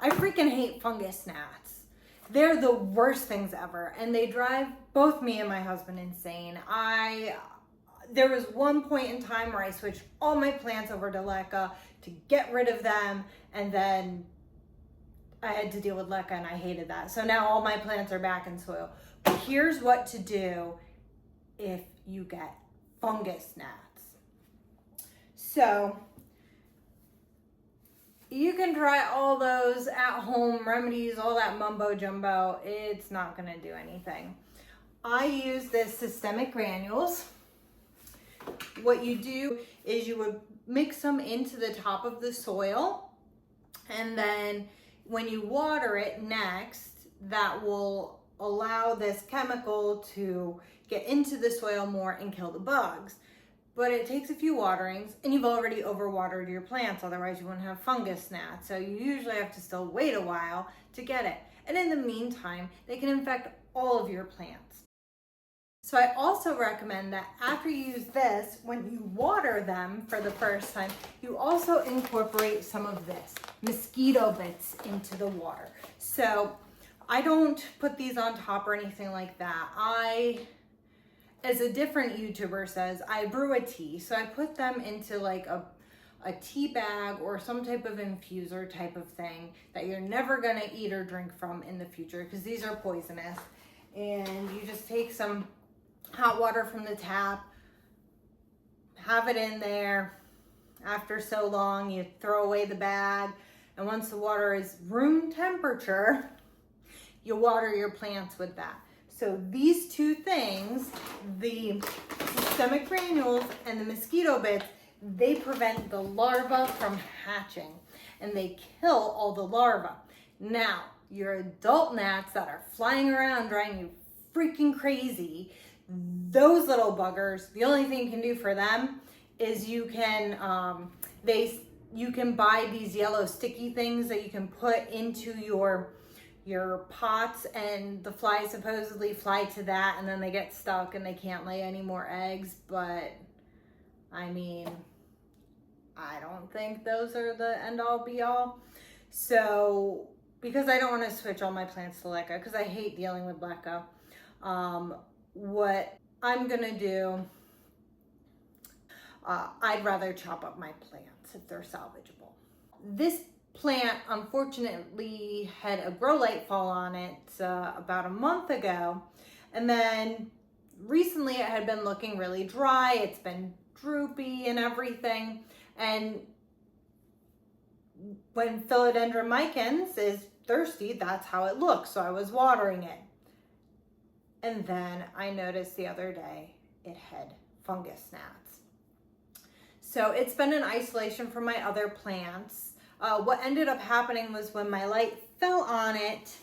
I freaking hate fungus gnats. They're the worst things ever, and they drive both me and my husband insane. There was one point in time where I switched all my plants over to leca to get rid of them, and then I had to deal with leca, and I hated that. So now all my plants are back in soil. But here's what to do if you get fungus gnats. So you can try all those at-home remedies, all that mumbo jumbo. It's not gonna do anything. I use this systemic granules. What you do is you would mix them into the top of the soil, and then when you water it next, that will allow this chemical to get into the soil more and kill the bugs. But it takes a few waterings, and you've already overwatered your plants, otherwise you wouldn't have fungus gnats. So you usually have to still wait a while to get it. And in the meantime, they can infect all of your plants. So I also recommend that after you use this, when you water them for the first time, you also incorporate some of this, mosquito bits, into the water. So I don't put these on top or anything like that. As a different YouTuber says, I brew a tea. So I put them into like a tea bag or some type of infuser type of thing that you're never gonna eat or drink from in the future, because these are poisonous. And you just take some hot water from the tap, have it in there. After so long, you throw away the bag. And once the water is room temperature, you water your plants with that. So these two things, the systemic granules and the mosquito bits, they prevent the larvae from hatching, and they kill all the larvae. Now, your adult gnats that are flying around driving you freaking crazy, those little buggers, the only thing you can do for them is you can buy these yellow sticky things that you can put into your pots, and the flies supposedly fly to that, and then they get stuck and they can't lay any more eggs. But I mean, I don't think those are the end all be all. So because I don't want to switch all my plants to leca, because I hate dealing with leca, what I'm gonna do, I'd rather chop up my plants if they're salvageable. This plant unfortunately had a grow light fall on it about a month ago, and then recently it had been looking really dry. It's been droopy and everything, and when Philodendron Micans is thirsty, that's how it looks. So I was watering it, and then I noticed the other day it had fungus gnats. So it's been in isolation from my other plants. What ended up happening was when my light fell on it,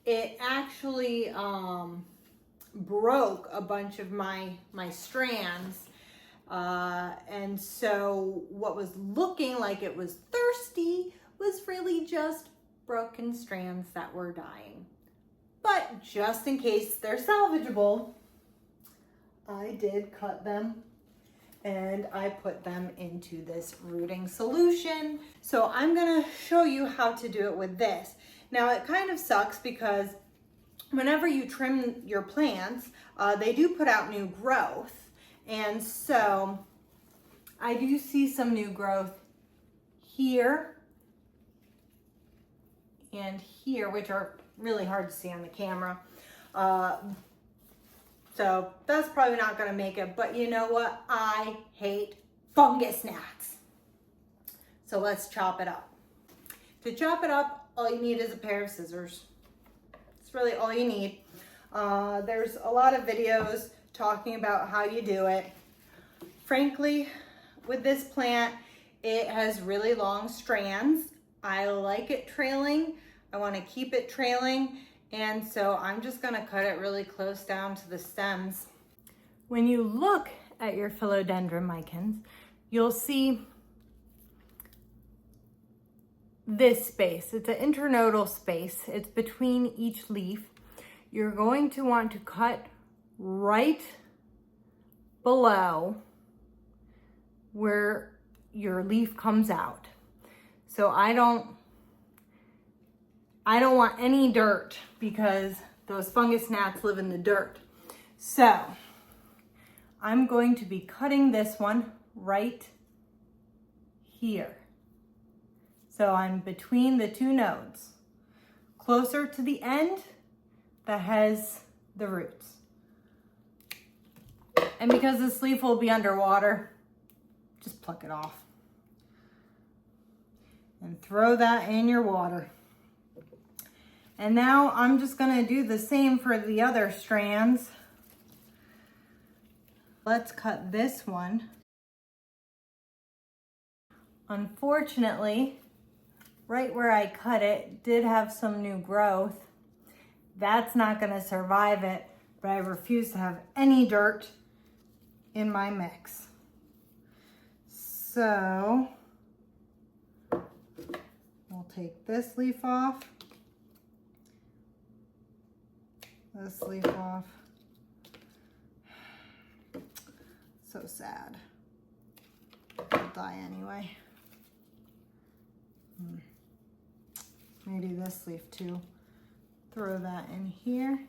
it actually broke a bunch of my strands. And so what was looking like it was thirsty was really just broken strands that were dying. But just in case they're salvageable, I did cut them and I put them into this rooting solution. So I'm gonna show you how to do it with this. Now it kind of sucks because whenever you trim your plants, they do put out new growth. And so I do see some new growth here and here, which are really hard to see on the camera. So that's probably not gonna make it, but you know what? I hate fungus gnats. So let's chop it up. To chop it up, all you need is a pair of scissors. It's really all you need. There's a lot of videos talking about how you do it. Frankly, with this plant, it has really long strands. I like it trailing. I want to keep it trailing. And so I'm just gonna cut it really close down to the stems. When you look at your Philodendron Micans, you'll see this space. It's an internodal space. It's between each leaf. You're going to want to cut right below where your leaf comes out. So I don't I don't want any dirt because those fungus gnats live in the dirt. So I'm going to be cutting this one right here. So I'm between the two nodes, closer to the end that has the roots. And because this leaf will be underwater, just pluck it off and throw that in your water. And now I'm just gonna do the same for the other strands. Let's cut this one. Unfortunately, right where I cut it did have some new growth. That's not gonna survive it, but I refuse to have any dirt in my mix. So we'll take this leaf off, this leaf off. So sad. I'll die anyway. Maybe this leaf too. Throw that in here.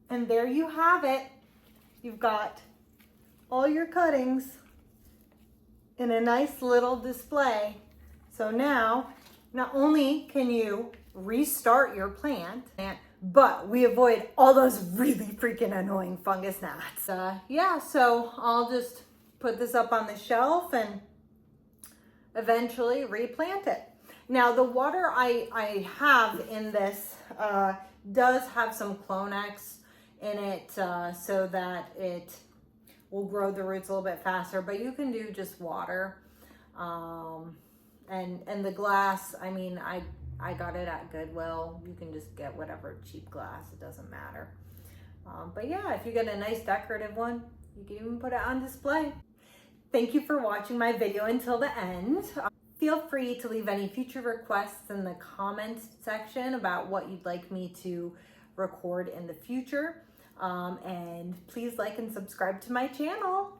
And there you have it. You've got all your cuttings in a nice little display. So now, not only can you restart your plant, but we avoid all those really freaking annoying fungus gnats. Yeah, so I'll just put this up on the shelf and eventually replant it. Now the water I have in this does have some Clonex in it so that it will grow the roots a little bit faster, but you can do just water. And the glass, I mean, I got it at Goodwill. You can just get whatever cheap glass, it doesn't matter. But yeah, if you get a nice decorative one, you can even put it on display. Thank you for watching my video until the end. Feel free to leave any future requests in the comments section about what you'd like me to record in the future. And please like and subscribe to my channel.